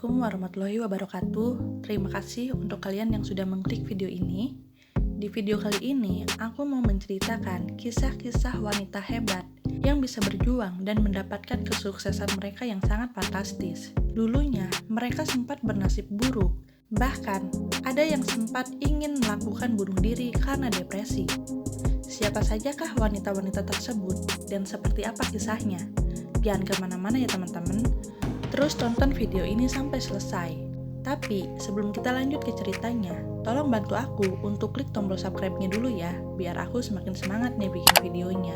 Assalamualaikum warahmatullahi wabarakatuh. Terima kasih untuk kalian yang sudah mengklik video ini. Di video kali ini, aku mau menceritakan kisah-kisah wanita hebat yang bisa berjuang dan mendapatkan kesuksesan mereka yang sangat fantastis. Dulunya, mereka sempat bernasib buruk. Bahkan, ada yang sempat ingin melakukan bunuh diri karena depresi. Siapa sajakah wanita-wanita tersebut dan seperti apa kisahnya? Jangan kemana-mana ya teman-teman. Terus tonton video ini sampai selesai. Tapi sebelum kita lanjut ke ceritanya, tolong bantu aku untuk klik tombol subscribe-nya dulu ya, biar aku semakin semangat nih bikin videonya.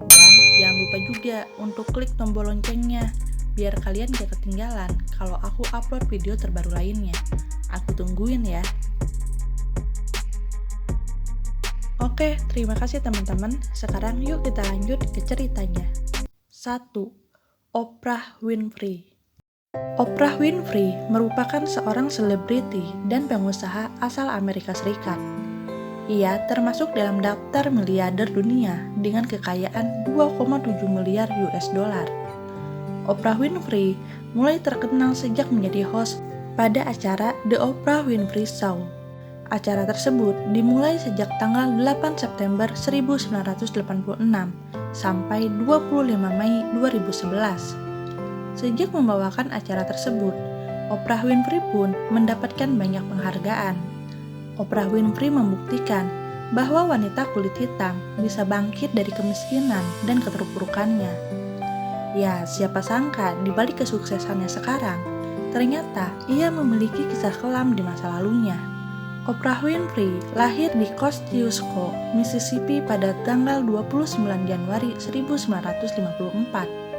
Dan jangan lupa juga untuk klik tombol loncengnya, biar kalian gak ketinggalan kalau aku upload video terbaru lainnya. Aku tungguin ya. Oke, terima kasih teman-teman. Sekarang yuk kita lanjut ke ceritanya. 1. Oprah Winfrey. Oprah Winfrey merupakan seorang selebriti dan pengusaha asal Amerika Serikat. Ia termasuk dalam daftar miliarder dunia dengan kekayaan 2,7 miliar US dollar. Oprah Winfrey mulai terkenal sejak menjadi host pada acara The Oprah Winfrey Show. Acara tersebut dimulai sejak tanggal 8 September 1986 sampai 25 Mei 2011. Sejak membawakan acara tersebut, Oprah Winfrey pun mendapatkan banyak penghargaan. Oprah Winfrey membuktikan bahwa wanita kulit hitam bisa bangkit dari kemiskinan dan keterpurukannya. Ya, siapa sangka di balik kesuksesannya sekarang, ternyata ia memiliki kisah kelam di masa lalunya. Oprah Winfrey lahir di Kosciuszko, Mississippi pada tanggal 29 Januari 1954.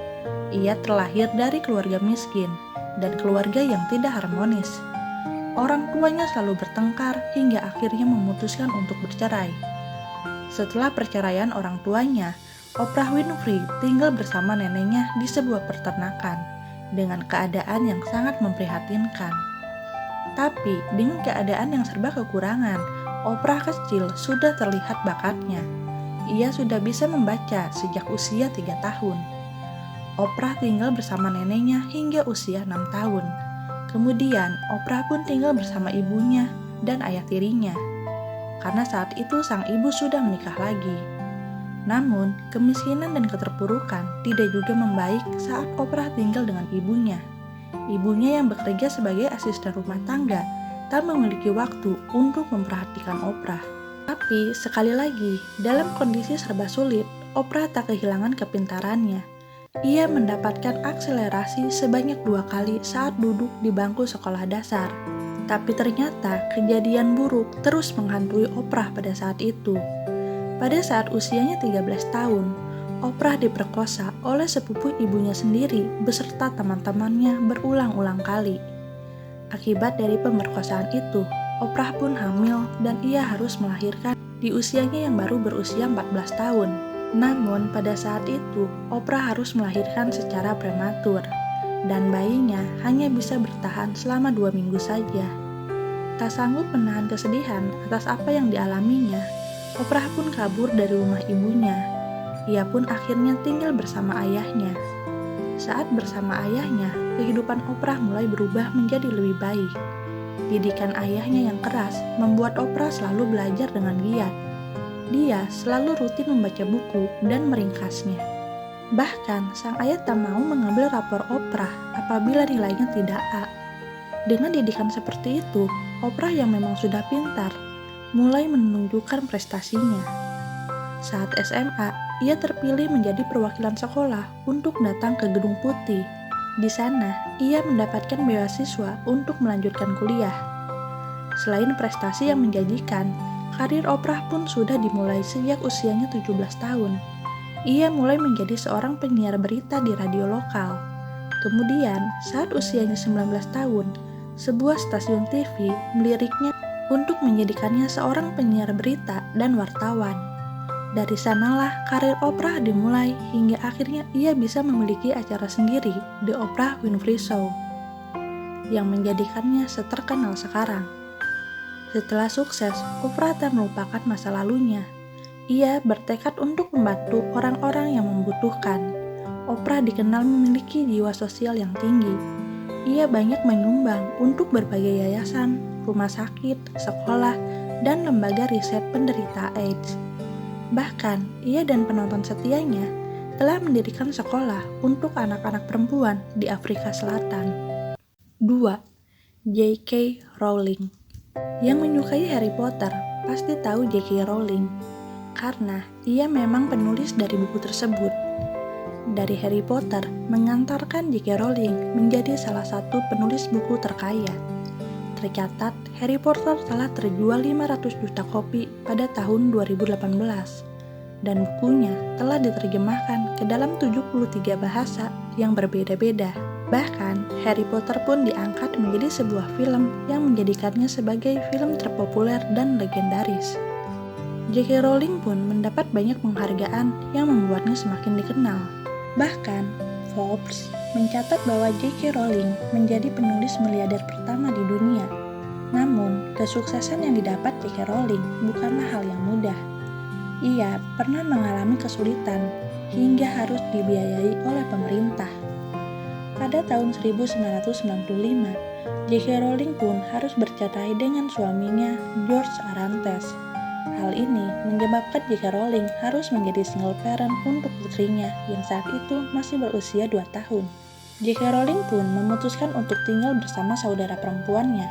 Ia terlahir dari keluarga miskin dan keluarga yang tidak harmonis. Orang tuanya selalu bertengkar hingga akhirnya memutuskan untuk bercerai. Setelah perceraian orang tuanya, Oprah Winfrey tinggal bersama neneknya di sebuah peternakan dengan keadaan yang sangat memprihatinkan. Tapi dengan keadaan yang serba kekurangan, Oprah kecil sudah terlihat bakatnya. Ia sudah bisa membaca sejak usia 3 tahun. Oprah tinggal bersama neneknya hingga usia 6 tahun. Kemudian, Oprah pun tinggal bersama ibunya dan ayah tirinya. Karena saat itu sang ibu sudah menikah lagi. Namun, kemiskinan dan keterpurukan tidak juga membaik saat Oprah tinggal dengan ibunya. Ibunya yang bekerja sebagai asisten rumah tangga tak memiliki waktu untuk memperhatikan Oprah. Tapi, sekali lagi, dalam kondisi serba sulit, Oprah tak kehilangan kepintarannya. Ia mendapatkan akselerasi sebanyak 2 kali saat duduk di bangku sekolah dasar. Tapi ternyata kejadian buruk terus menghantui Oprah pada saat itu. Pada saat usianya 13 tahun, Oprah diperkosa oleh sepupu ibunya sendiri beserta teman-temannya berulang-ulang kali. Akibat dari pemerkosaan itu, Oprah pun hamil dan ia harus melahirkan di usianya yang baru berusia 14 tahun. Namun pada saat itu, Oprah harus melahirkan secara prematur, dan bayinya hanya bisa bertahan selama 2 minggu saja. Tak sanggup menahan kesedihan atas apa yang dialaminya, Oprah pun kabur dari rumah ibunya. Ia pun akhirnya tinggal bersama ayahnya. Saat bersama ayahnya, kehidupan Oprah mulai berubah menjadi lebih baik. Didikan ayahnya yang keras membuat Oprah selalu belajar dengan giat. Dia selalu rutin membaca buku dan meringkasnya. Bahkan, sang ayah tak mau mengambil rapor Oprah apabila nilainya tidak A. Dengan didikan seperti itu, Oprah yang memang sudah pintar, mulai menunjukkan prestasinya. Saat SMA, ia terpilih menjadi perwakilan sekolah untuk datang ke Gedung Putih. Di sana, ia mendapatkan beasiswa untuk melanjutkan kuliah. Selain prestasi yang menjanjikan, karir Oprah pun sudah dimulai sejak usianya 17 tahun. Ia mulai menjadi seorang penyiar berita di radio lokal. Kemudian, saat usianya 19 tahun, sebuah stasiun TV meliriknya untuk menjadikannya seorang penyiar berita dan wartawan. Dari sanalah karir Oprah dimulai hingga akhirnya ia bisa memiliki acara sendiri, The Oprah Winfrey Show, yang menjadikannya seterkenal sekarang. Setelah sukses, Oprah tak melupakan masa lalunya. Ia bertekad untuk membantu orang-orang yang membutuhkan. Oprah dikenal memiliki jiwa sosial yang tinggi. ia banyak menyumbang untuk berbagai yayasan, rumah sakit, sekolah, dan lembaga riset penderita AIDS. Bahkan, ia dan penonton setianya telah mendirikan sekolah untuk anak-anak perempuan di Afrika Selatan. 2. J.K. Rowling. Yang menyukai Harry Potter pasti tahu J.K. Rowling, karena ia memang penulis dari buku tersebut. Dari Harry Potter mengantarkan J.K. Rowling menjadi salah satu penulis buku terkaya. Tercatat, Harry Potter telah terjual 500 juta kopi pada tahun 2018, dan bukunya telah diterjemahkan ke dalam 73 bahasa yang berbeda-beda. Bahkan, Harry Potter pun diangkat menjadi sebuah film yang menjadikannya sebagai film terpopuler dan legendaris. J.K. Rowling pun mendapat banyak penghargaan yang membuatnya semakin dikenal. Bahkan, Forbes mencatat bahwa J.K. Rowling menjadi penulis miliarder pertama di dunia. Namun, kesuksesan yang didapat J.K. Rowling bukanlah hal yang mudah. Ia pernah mengalami kesulitan hingga harus dibiayai oleh pemerintah. Pada tahun 1995, J.K. Rowling pun harus bercerai dengan suaminya, George Arantes. Hal ini menyebabkan J.K. Rowling harus menjadi single parent untuk putrinya yang saat itu masih berusia 2 tahun. J.K. Rowling pun memutuskan untuk tinggal bersama saudara perempuannya,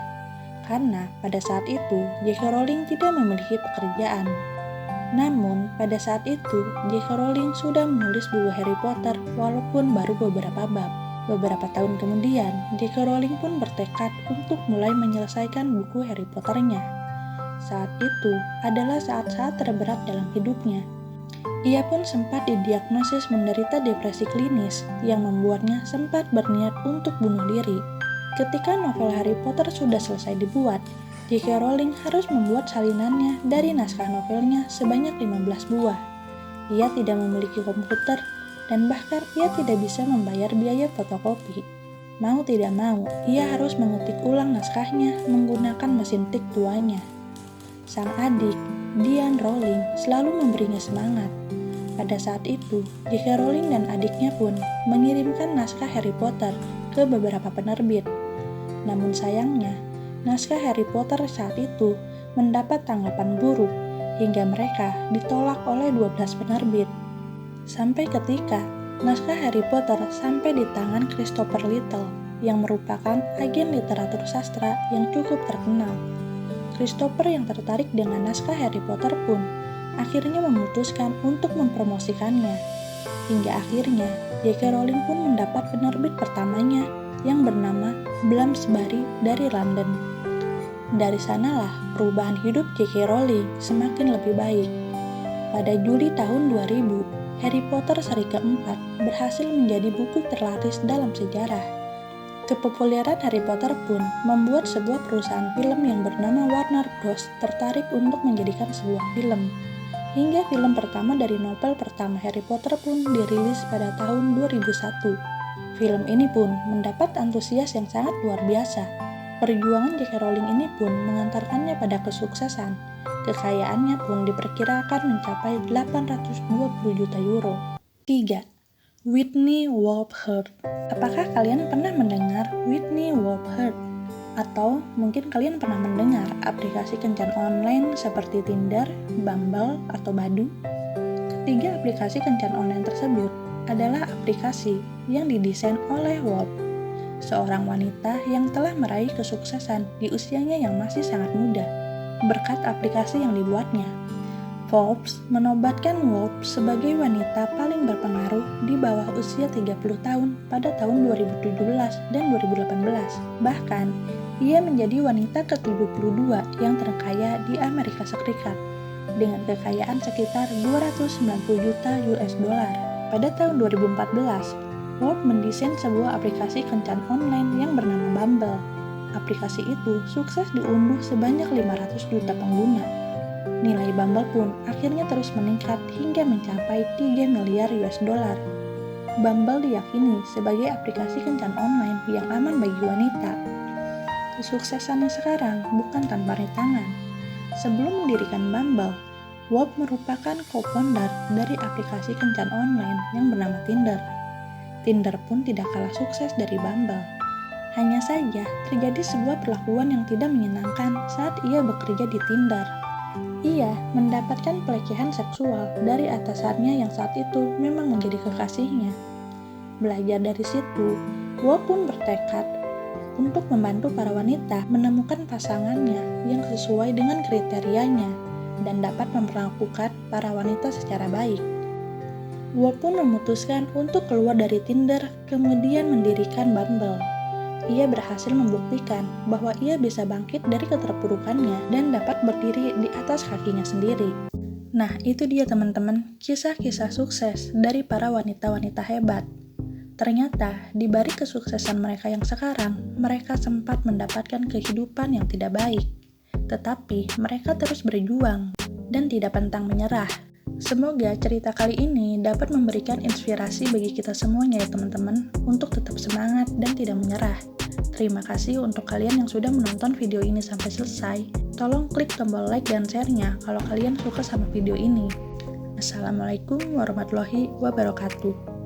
karena pada saat itu J.K. Rowling tidak memiliki pekerjaan. Namun, pada saat itu J.K. Rowling sudah menulis buku Harry Potter walaupun baru beberapa bab. Beberapa tahun kemudian, J.K. Rowling pun bertekad untuk mulai menyelesaikan buku Harry Potter-nya. Saat itu adalah saat-saat terberat dalam hidupnya. Ia pun sempat didiagnosis menderita depresi klinis yang membuatnya sempat berniat untuk bunuh diri. Ketika novel Harry Potter sudah selesai dibuat, J.K. Rowling harus membuat salinannya dari naskah novelnya sebanyak 15 buah. Ia tidak memiliki komputer, dan bahkan ia tidak bisa membayar biaya fotokopi. Mau tidak mau, ia harus mengetik ulang naskahnya menggunakan mesin tik tuanya. Sang adik, Diane Rowling, selalu memberinya semangat. Pada saat itu, J.K. Rowling dan adiknya pun mengirimkan naskah Harry Potter ke beberapa penerbit. Namun sayangnya, naskah Harry Potter saat itu mendapat tanggapan buruk hingga mereka ditolak oleh 12 penerbit. Sampai ketika naskah Harry Potter sampai di tangan Christopher Little yang merupakan agen literatur sastra yang cukup terkenal. Christopher yang tertarik dengan naskah Harry Potter pun akhirnya memutuskan untuk mempromosikannya. Hingga akhirnya J.K. Rowling pun mendapat penerbit pertamanya yang bernama Bloomsbury dari London. Dari sanalah perubahan hidup J.K. Rowling semakin lebih baik. Pada Juli tahun 2000, Harry Potter seri keempat berhasil menjadi buku terlaris dalam sejarah. Kepopuleran Harry Potter pun membuat sebuah perusahaan film yang bernama Warner Bros. Tertarik untuk menjadikan sebuah film. Hingga film pertama dari novel pertama Harry Potter pun dirilis pada tahun 2001. Film ini pun mendapat antusias yang sangat luar biasa. Perjuangan J.K. Rowling ini pun mengantarkannya pada kesuksesan. Kekayaannya pun diperkirakan mencapai 820 juta euro. 3. Whitney Wolfe Herd. Apakah kalian pernah mendengar Whitney Wolfe Herd? Atau mungkin kalian pernah mendengar aplikasi kencan online seperti Tinder, Bumble, atau Badoo? Ketiga aplikasi kencan online tersebut adalah aplikasi yang didesain oleh Wolfe, seorang wanita yang telah meraih kesuksesan di usianya yang masih sangat muda berkat aplikasi yang dibuatnya. Forbes menobatkan Wolfe sebagai wanita paling berpengaruh di bawah usia 30 tahun pada tahun 2017 dan 2018. Bahkan, ia menjadi wanita ke-72 yang terkaya di Amerika Serikat dengan kekayaan sekitar 290 juta US dollar. Pada tahun 2014, Wolfe mendesain sebuah aplikasi kencan online yang bernama Bumble. Aplikasi itu sukses diunduh sebanyak 500 juta pengguna. Nilai Bumble pun akhirnya terus meningkat hingga mencapai 3 miliar US dollar. Bumble diyakini sebagai aplikasi kencan online yang aman bagi wanita. Kesuksesannya sekarang bukan tanpa rintangan. Sebelum mendirikan Bumble, Wolfe merupakan co-founder dari aplikasi kencan online yang bernama Tinder. Tinder pun tidak kalah sukses dari Bumble. Hanya saja, terjadi sebuah perlakuan yang tidak menyenangkan saat ia bekerja di Tinder. Ia mendapatkan pelecehan seksual dari atasannya yang saat itu memang menjadi kekasihnya. Belajar dari situ, Wo pun bertekad untuk membantu para wanita menemukan pasangannya yang sesuai dengan kriterianya dan dapat memperlakukan para wanita secara baik. Wo pun memutuskan untuk keluar dari Tinder, kemudian mendirikan Bumble. Ia berhasil membuktikan bahwa ia bisa bangkit dari keterpurukannya dan dapat berdiri di atas kakinya sendiri. Nah, itu dia teman-teman, kisah-kisah sukses dari para wanita-wanita hebat. Ternyata, di balik kesuksesan mereka yang sekarang, mereka sempat mendapatkan kehidupan yang tidak baik. Tetapi, mereka terus berjuang dan tidak pantang menyerah. Semoga cerita kali ini dapat memberikan inspirasi bagi kita semuanya ya teman-teman, untuk tetap semangat dan tidak menyerah. Terima kasih untuk kalian yang sudah menonton video ini sampai selesai. Tolong klik tombol like dan share-nya kalau kalian suka sama video ini. Assalamualaikum warahmatullahi wabarakatuh.